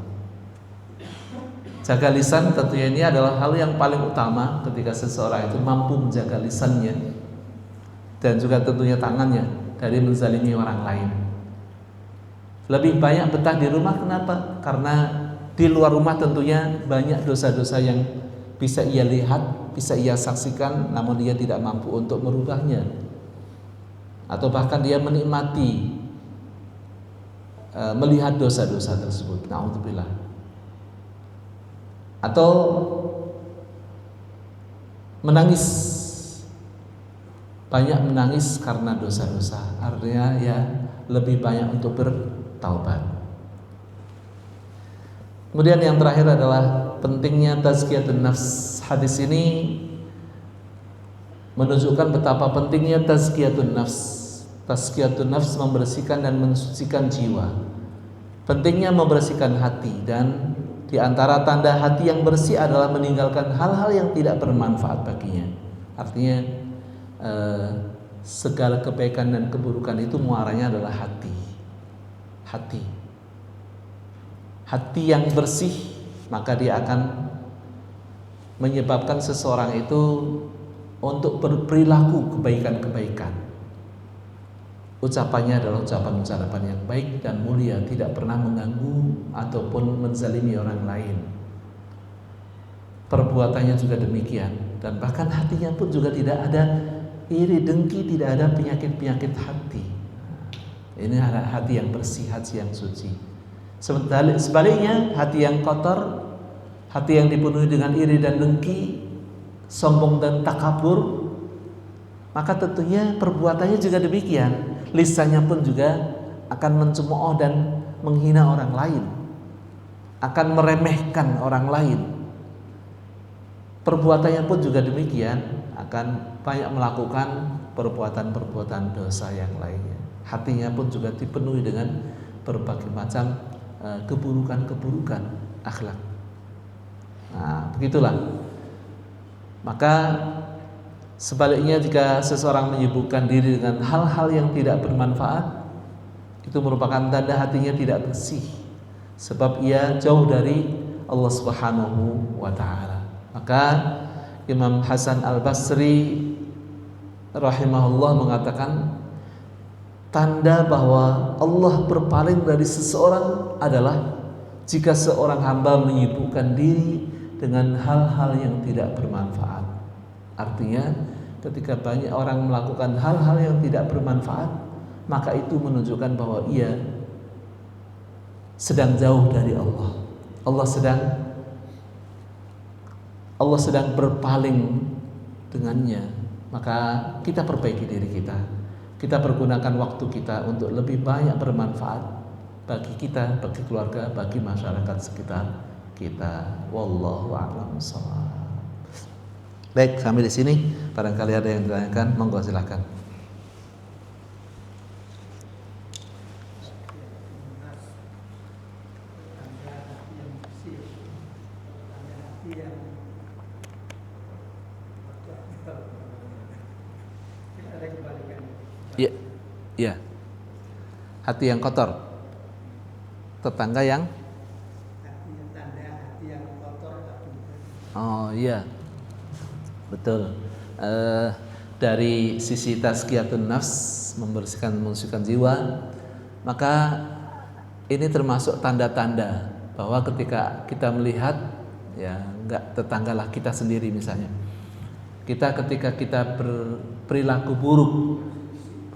Jaga lisan tentunya ini adalah hal yang paling utama ketika seseorang itu mampu menjaga lisannya dan juga tentunya tangannya dari menzalimi orang lain. Lebih banyak betah di rumah, kenapa? Karena di luar rumah tentunya banyak dosa-dosa yang bisa ia lihat, bisa ia saksikan, namun dia tidak mampu untuk merubahnya. Atau bahkan dia menikmati melihat dosa-dosa tersebut. Na'udzubillah. Atau menangis, banyak menangis karena dosa-dosa. Artinya ya lebih banyak untuk bertaubat. Kemudian yang terakhir adalah pentingnya tazkiyatun nafs. Hadis ini menunjukkan betapa pentingnya tazkiyatun nafs. Tazkiyatun nafs membersihkan dan mensucikan jiwa. Pentingnya membersihkan hati, dan di antara tanda hati yang bersih adalah meninggalkan hal-hal yang tidak bermanfaat baginya. Artinya segala kebaikan dan keburukan itu muaranya adalah hati. Hati yang bersih, maka dia akan menyebabkan seseorang itu untuk berperilaku kebaikan-kebaikan. Ucapannya adalah ucapan yang baik dan mulia, tidak pernah mengganggu ataupun menzalimi orang lain. Perbuatannya juga demikian, dan bahkan hatinya pun juga tidak ada iri, dengki, tidak ada penyakit-penyakit hati. Ini hati yang bersih, hati yang suci. Sebaliknya, hati yang kotor, hati yang dipenuhi dengan iri dan dengki, sombong dan takabur, maka tentunya perbuatannya juga demikian. Lisannya pun juga akan mencemooh dan menghina orang lain, akan meremehkan orang lain. Perbuatannya pun juga demikian, akan banyak melakukan perbuatan-perbuatan dosa yang lainnya. Hatinya pun juga dipenuhi dengan berbagai macam keburukan-keburukan akhlak. Nah, begitulah. Maka sebaliknya, jika seseorang menyibukkan diri dengan hal-hal yang tidak bermanfaat, itu merupakan tanda hatinya tidak bersih, sebab ia jauh dari Allah Subhanahu wa ta'ala. Maka Imam Hasan Al-Basri rahimahullah mengatakan, tanda bahwa Allah berpaling dari seseorang adalah jika seorang hamba menyibukkan diri dengan hal-hal yang tidak bermanfaat. Artinya, ketika banyak orang melakukan hal-hal yang tidak bermanfaat, maka itu menunjukkan bahwa ia sedang jauh dari Allah. Allah sedang berpaling dengannya. Maka kita perbaiki diri kita. Kita pergunakan waktu kita untuk lebih banyak bermanfaat bagi kita, bagi keluarga, bagi masyarakat sekitar kita. Wallahu a'lam bishawab. Baik, sampai di sini. Barangkali ada yang ditanyakan, monggo silakan. Iya, iya. Hati yang kotor, tetangga yang oh iya, betul. Dari sisi tazkiyatun nafs, membersihkan jiwa, maka ini termasuk tanda-tanda bahwa ketika kita melihat, ya enggak tetanggalah kita sendiri misalnya, ketika kita berperilaku buruk,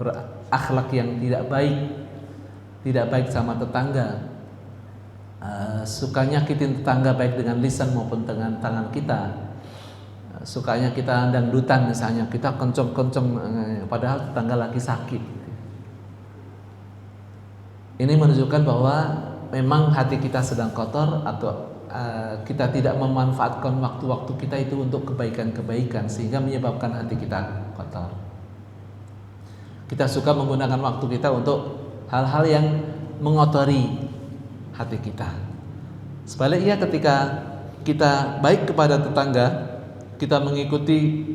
berakhlak yang tidak baik sama tetangga, suka nyakitin tetangga baik dengan lisan maupun dengan tangan kita, sukanya kita dangdutan misalnya, kita kenceng-kenceng padahal tetangga lagi sakit. Ini menunjukkan bahwa memang hati kita sedang kotor, atau kita tidak memanfaatkan waktu-waktu kita itu untuk kebaikan-kebaikan, sehingga menyebabkan hati kita kotor. Kita suka menggunakan waktu kita untuk hal-hal yang mengotori hati kita. Sebaliknya, ketika kita baik kepada tetangga, kita mengikuti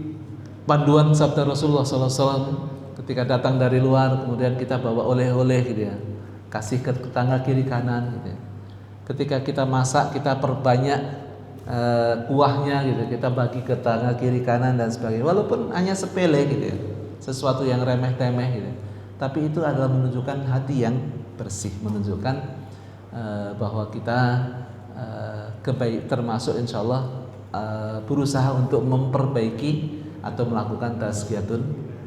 panduan sabda Rasulullah SAW ketika datang dari luar, kemudian kita bawa oleh-oleh gitu ya, kasih ke tetangga kiri kanan gitu ya. Ketika kita masak, kita perbanyak kuahnya gitu, kita bagi ke tetangga kiri kanan dan sebagainya, walaupun hanya sepele gitu ya, sesuatu yang remeh-temeh gitu, tapi itu adalah menunjukkan hati yang bersih, menunjukkan bahwa kita termasuk insyaallah berusaha untuk memperbaiki atau melakukan tazkiyatun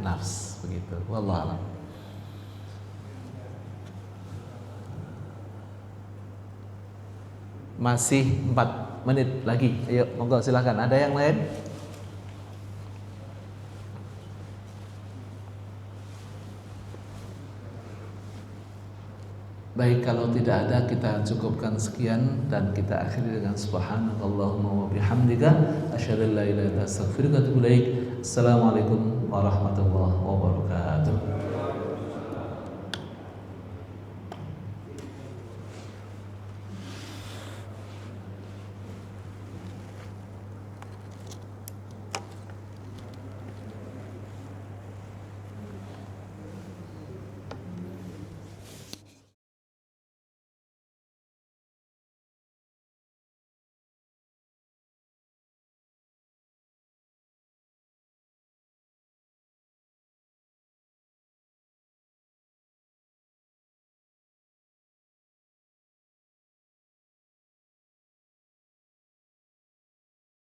nafs, begitu. Wallahu a'lam. Masih 4 menit lagi. Ayo, monggo silakan. Ada yang lain? Baik, kalau tidak ada, kita cukupkan sekian dan kita akhiri dengan subhanakallahumma wa bihamdika asyhadu an la ilaha illa anta astaghfiruka wa atubu ilaik. Assalamualaikum warahmatullahi wabarakatuh.